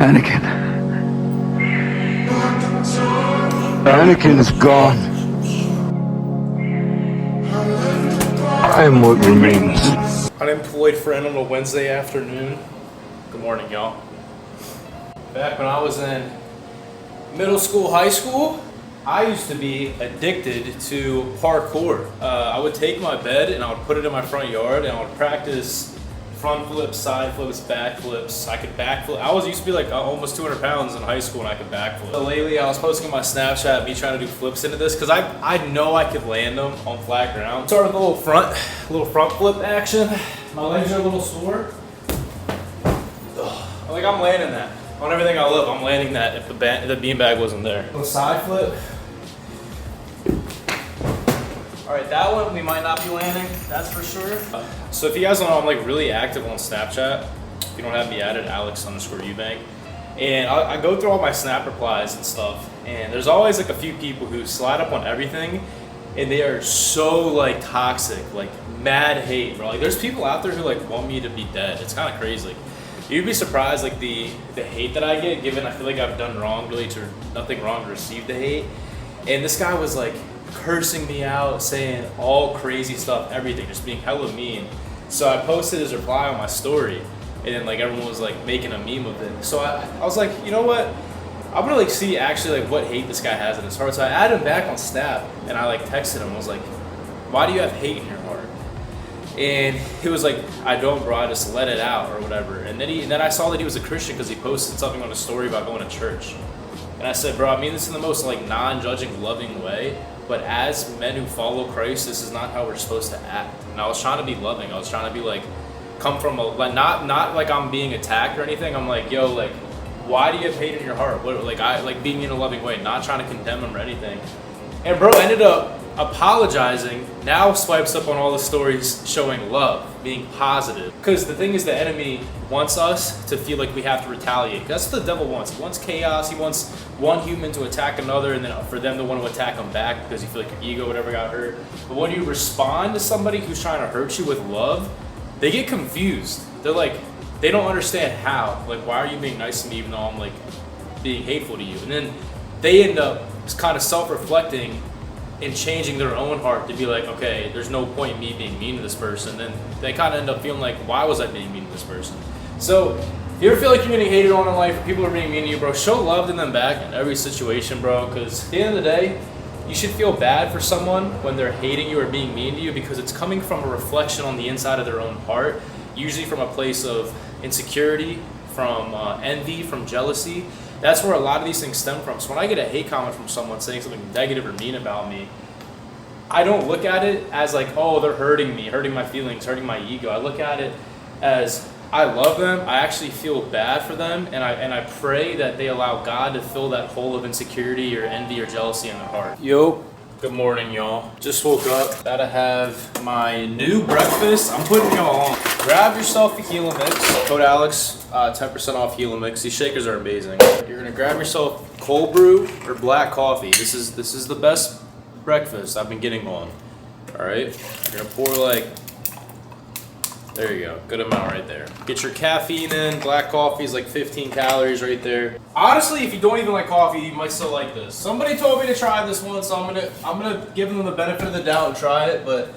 Anakin. Anakin is gone. I am what remains. Unemployed friend on a Wednesday afternoon. Good morning, y'all. Back when I was in middle school, high school, I used to be addicted to parkour. I would take my bed and I would put it in my front yard and I would practice front flips, side flips, back flips. I could backflip. I used to be like almost 200 pounds in high school and I could backflip. So lately I was posting on my Snapchat me trying to do flips into this because I know I could land them on flat ground. Start with a little front flip action. My legs are a little sore. Like I'm landing that. On everything I love, I'm landing that if the beanbag wasn't there. A side flip. Alright, that one we might not be landing, that's for sure. So if you guys don't know, I'm like really active on Snapchat. If you don't have me added, Alex_Eubank. And I go through all my Snap replies and stuff. And there's always like a few people who slide up on everything. And they are so like toxic, like mad hate, bro. Like there's people out there who like want me to be dead. It's kind of crazy. You'd be surprised like the hate that I get, given I feel like I've done nothing wrong to receive the hate. And this guy was like cursing me out, saying all crazy stuff, everything, just being hella mean. So I posted his reply on my story, and then like everyone was like making a meme of it. So I was like, you know what? I'm gonna like see actually like what hate this guy has in his heart. So I added him back on Snap, and I like texted him. I was like, why do you have hate in your heart? And he was like, I don't, bro, I just let it out or whatever. And then I saw that he was a Christian because he posted something on his story about going to church. And I said, bro, I mean this in the most like non-judging, loving way. But as men who follow Christ, this is not how we're supposed to act. And I was trying to be loving. I was trying to be like, come from not like I'm being attacked or anything. I'm like, yo, like, why do you have hate in your heart? What, like I like being in a loving way, not trying to condemn him or anything. And bro ended up apologizing. Now swipes up on all the stories showing love, being positive. Because the thing is, the enemy wants us to feel like we have to retaliate. That's what the devil wants. He wants chaos. He wants one human to attack another, and then for them to want to attack them back because you feel like your ego, whatever, got hurt. But when you respond to somebody who's trying to hurt you with love, they get confused. They're like, they don't understand how. Like, why are you being nice to me even though I'm like being hateful to you? And then they end up kind of self-reflecting and changing their own heart to be like, okay, there's no point in me being mean to this person. Then they kind of end up feeling like, why was I being mean to this person? So if you ever feel like you're getting hated on in life, or people are being mean to you, bro, show love to them back in every situation, bro. Because at the end of the day, you should feel bad for someone when they're hating you or being mean to you, because it's coming from a reflection on the inside of their own heart, usually from a place of insecurity, from envy, from jealousy. That's where a lot of these things stem from. So when I get a hate comment from someone saying something negative or mean about me, I don't look at it as like, oh, they're hurting me, hurting my feelings, hurting my ego. I look at it as I love them. I actually feel bad for them, and I pray that they allow God to fill that hole of insecurity or envy or jealousy in their heart. Yo, good morning, y'all. Just woke up. Gotta have my new breakfast. I'm putting y'all on. Grab yourself a Gila Mix. Code Alex, 10% off Gila Mix. These shakers are amazing. You're gonna grab yourself cold brew or black coffee. This is the best breakfast I've been getting on. All right. You're gonna pour like, there you go, good amount right there. Get your caffeine in. Black coffee is like 15 calories right there. Honestly, if you don't even like coffee, you might still like this. Somebody told me to try this one, so I'm gonna give them the benefit of the doubt and try it. But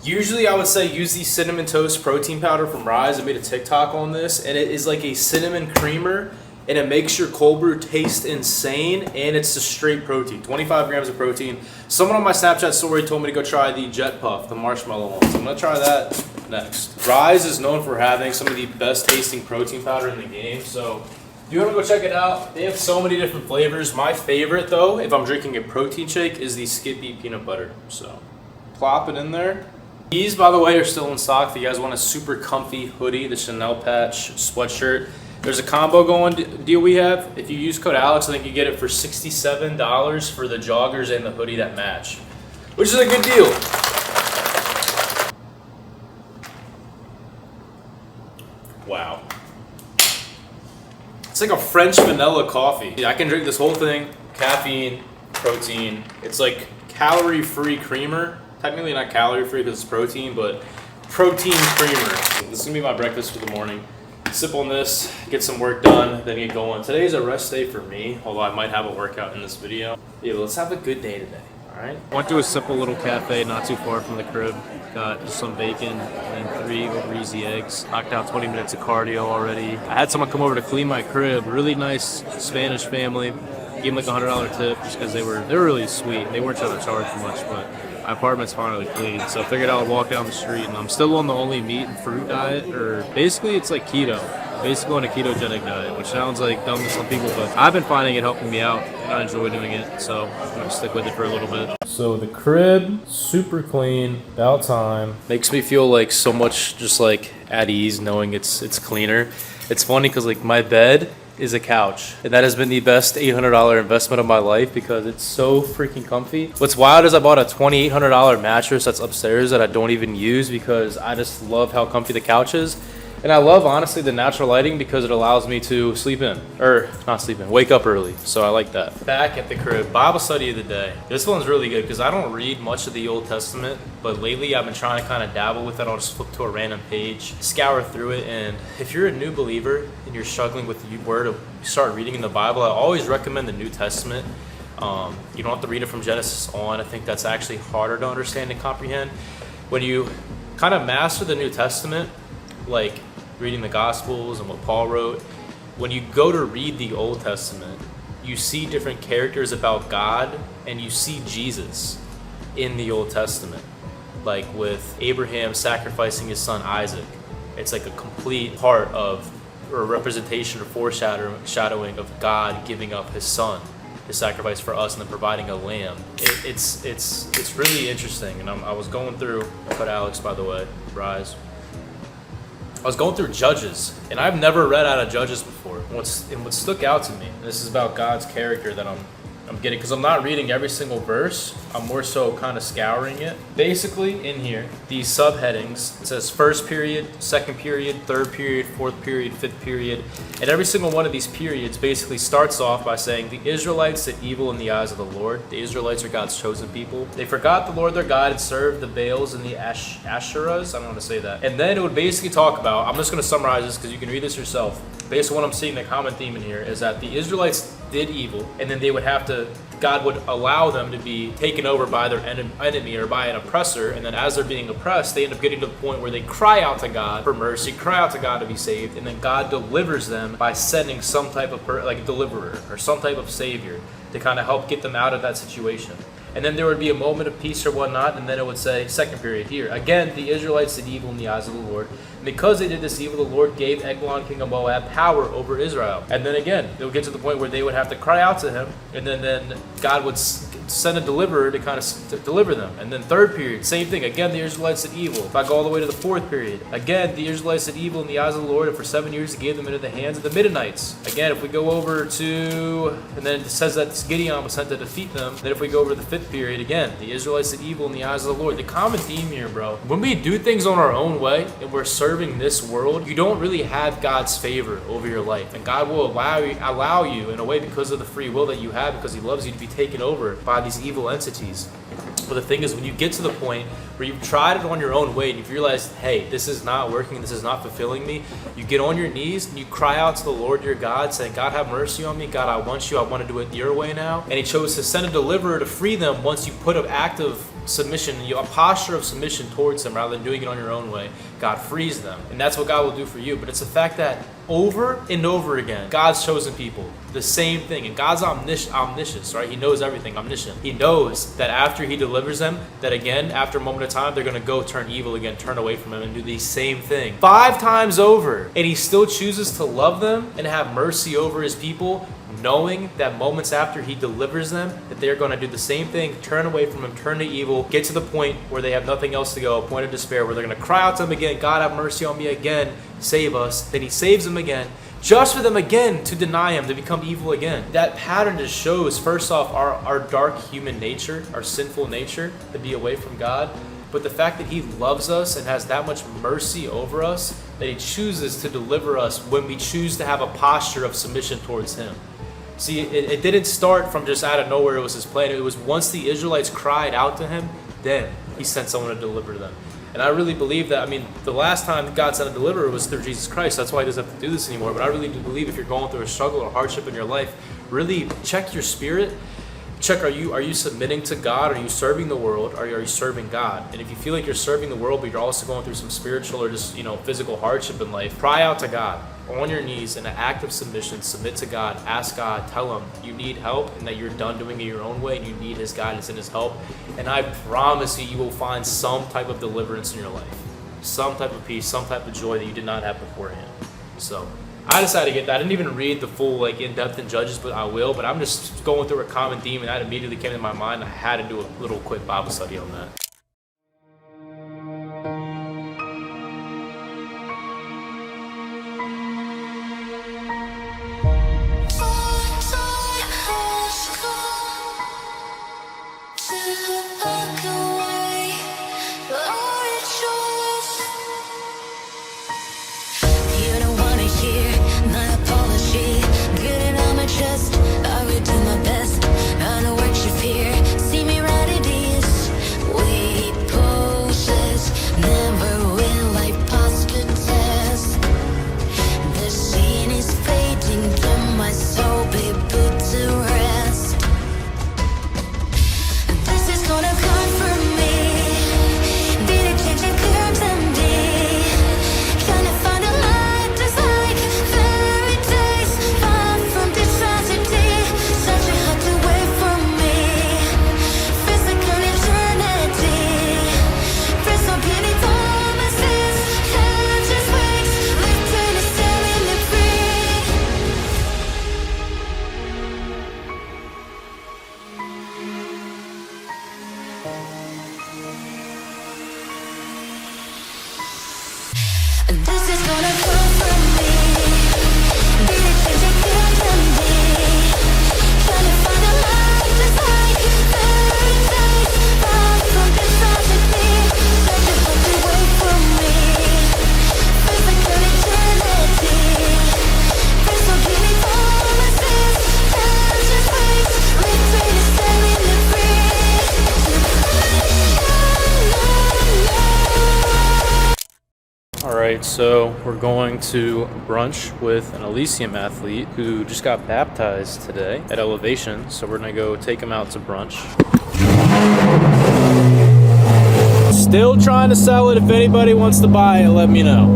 usually I would say use the cinnamon toast protein powder from Rise. I made a TikTok on this, and it is like a cinnamon creamer, and it makes your cold brew taste insane, and it's a straight protein, 25 grams of protein. Someone on my Snapchat story told me to go try the Jet Puff, the marshmallow one. So I'm gonna try that next. Rise is known for having some of the best tasting protein powder in the game, so if you wanna go check it out, they have so many different flavors. My favorite though, if I'm drinking a protein shake, is the Skippy peanut butter. So plop it in there. These, by the way, are still in stock. If you guys want a super comfy hoodie, the Chanel patch sweatshirt, there's a combo deal we have. If you use code Alex, I think you get it for $67 for the joggers and the hoodie that match, which is a good deal. Wow. It's like a French vanilla coffee. I can drink this whole thing, caffeine, protein. It's like calorie-free creamer. Technically not calorie-free because it's protein, but protein creamer. This is gonna be my breakfast for the morning. sip on this, get some work done, then get going. Today's a rest day for me, although I might have a workout in this video. Yeah, let's have a good day today, all right? Went to a simple little cafe not too far from the crib. Got just some bacon and 3 over easy eggs. Knocked out 20 minutes of cardio already. I had someone come over to clean my crib. Really nice Spanish family. Gave them like a $100 tip just because they were really sweet. They weren't trying to charge much, but my apartment's finally clean. So I figured I would walk down the street, and I'm still on the only meat and fruit diet, or basically it's like keto. Basically on a ketogenic diet, which sounds like dumb to some people, but I've been finding it helping me out, and I enjoy doing it, so I'm gonna stick with it for a little bit. So the crib, super clean, about time. Makes me feel like so much just like at ease knowing it's cleaner. It's funny because like my bed is a couch, and that has been the best $800 investment of my life because it's so freaking comfy. What's wild is I bought a $2,800 mattress that's upstairs that I don't even use because I just love how comfy the couch is. And I love, honestly, the natural lighting because it allows me to sleep in. Or, not sleep in, wake up early. So I like that. Back at the crib, Bible study of the day. This one's really good because I don't read much of the Old Testament, but lately I've been trying to kind of dabble with it. I'll just flip to a random page, scour through it, and if you're a new believer and you're struggling with the word to start reading in the Bible, I always recommend the New Testament. You don't have to read it from Genesis on. I think that's actually harder to understand and comprehend. When you kind of master the New Testament, like reading the Gospels and what Paul wrote, when you go to read the Old Testament, you see different characters about God, and you see Jesus in the Old Testament. Like with Abraham sacrificing his son Isaac. It's like a complete part of, or a representation or foreshadowing of God giving up his son to sacrifice for us and then providing a lamb. It's really interesting. And I was going through, but Alex, by the way, rise. I was going through Judges, and I've never read out of Judges before. And what stuck out to me, and this is about God's character that I'm getting, because I'm not reading every single verse. I'm more so kind of scouring it. Basically, in here, these subheadings, it says first period, second period, third period, fourth period, fifth period. And every single one of these periods basically starts off by saying the Israelites did evil in the eyes of the Lord. The Israelites are God's chosen people. They forgot the Lord their God and served the Baals and the Asherahs. I don't want to say that. And then it would basically talk about, I'm just going to summarize this because you can read this yourself. Based on what I'm seeing, the common theme in here is that the Israelites did evil, and then they would have to, God would allow them to be taken over by their enemy or by an oppressor, and then as they're being oppressed, they end up getting to the point where they cry out to God for mercy, cry out to God to be saved, and then God delivers them by sending some type of like a deliverer or some type of savior to kind of help get them out of that situation. And then there would be a moment of peace or whatnot, and then it would say, second period here. Again, the Israelites did evil in the eyes of the Lord. And because they did this evil, the Lord gave Eglon, king of Moab, power over Israel. And then again, they would get to the point where they would have to cry out to him, and then God would send a deliverer to kind of deliver them. And then third period, same thing. Again, the Israelites did evil. If I go all the way to the fourth period, again, the Israelites did evil in the eyes of the Lord, and for 7 years he gave them into the hands of the Midianites. Again, if we go over to, and then it says that Gideon was sent to defeat them. Then if we go over to the fifth period, again, the Israelites did evil in the eyes of the Lord. The common theme here, bro, when we do things on our own way and we're serving this world, you don't really have God's favor over your life. And God will allow you in a way because of the free will that you have, because he loves you, to be taken over by these evil entities. But the thing is, when you get to the point where you've tried it on your own way and you've realized, hey, this is not working, this is not fulfilling me, you get on your knees and you cry out to the Lord your God, saying, God, have mercy on me. God, I want you. I want to do it your way now. And he chose to send a deliverer to free them once you put an act of submission, a posture of submission towards him rather than doing it on your own way. God frees them. And that's what God will do for you. But it's the fact that over and over again, God's chosen people, the same thing. And God's omniscience, right? He knows everything, omniscient. He knows that after he delivers them, that again, after a moment of time, they're going to go turn evil again, turn away from him and do the same thing 5 times over. And he still chooses to love them and have mercy over his people, knowing that moments after he delivers them, that they're going to do the same thing, turn away from him, turn to evil, get to the point where they have nothing else to go, a point of despair, where they're going to cry out to him again, God, have mercy on me again, save us. Then he saves them again, just for them again to deny him, to become evil again. That pattern just shows, first off, our dark human nature, our sinful nature, to be away from God. But the fact that he loves us and has that much mercy over us, that he chooses to deliver us when we choose to have a posture of submission towards him. See, it didn't start from just out of nowhere. It was his plan. It was once the Israelites cried out to him, then he sent someone to deliver them. And I really believe that, I mean, the last time God sent a deliverer was through Jesus Christ. That's why he doesn't have to do this anymore. But I really do believe if you're going through a struggle or hardship in your life, really check your spirit. Check, are you submitting to God? Are you serving the world? Or are you serving God? And if you feel like you're serving the world, but you're also going through some spiritual or just, physical hardship in life, cry out to God on your knees in an act of submission. Submit to God. Ask God. Tell him you need help and that you're done doing it your own way and you need his guidance and his help. And I promise you, you will find some type of deliverance in your life. Some type of peace, some type of joy that you did not have beforehand. So I decided to get that. I didn't even read the full in-depth in Judges, but I will. But I'm just going through a common theme, and that immediately came to my mind. I had to do a little quick Bible study on that. Alright, so we're going to brunch with an Elysium athlete who just got baptized today at Elevation. So we're going to go take him out to brunch. Still trying to sell it. If anybody wants to buy it, let me know.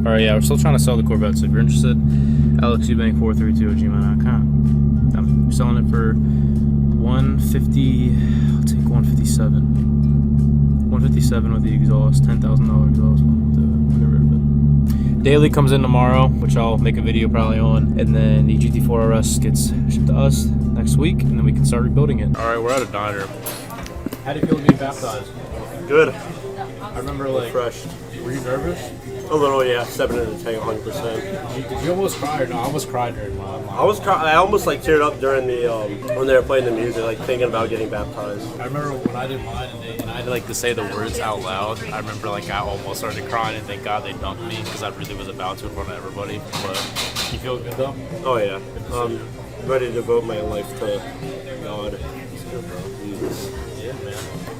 Alright, yeah, we're still trying to sell the Corvette. So if you're interested, alexeubank432@gmail.com. I'm selling it for $150. I'll take $157. $157 with the exhaust, $10,000 exhaust. Daily comes in tomorrow, which I'll make a video probably on, and then the GT4 RS gets shipped to us next week, and then we can start rebuilding it. All right, we're at a diner. How do you feel being baptized? Good. I remember Refreshed. Were you nervous? A little, yeah. 7 out of 10, 100%. Did you almost cry or no? I almost cried during mine. I almost teared up during the when they were playing the music, thinking about getting baptized. I remember when I did mine and I had to say the words out loud. I remember I almost started crying and thank God they dumped me because I really was about to in front of everybody. But you feel good though? Oh yeah. Ready to devote my life to God. Yeah, man.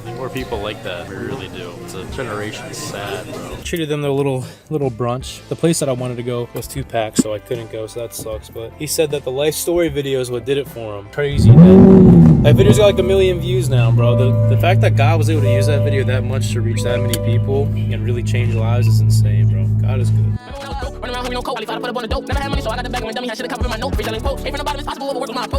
Need more people like that. We really do. It's a generation sad, bro. Treated them their little brunch. The place that I wanted to go was 2 packs, so I couldn't go, so that sucks. But he said that the life story video is what did it for him. Crazy, man. That video's got 1 million views now, bro. The fact that God was able to use that video that much to reach that many people and really change lives is insane, bro. God is good. Run around, put a bun of dope. Never had money, so I got the bag of my dummy. I should have covered my note. Freestyling quotes. Straight from the bottom, it's possible. Work with my approach.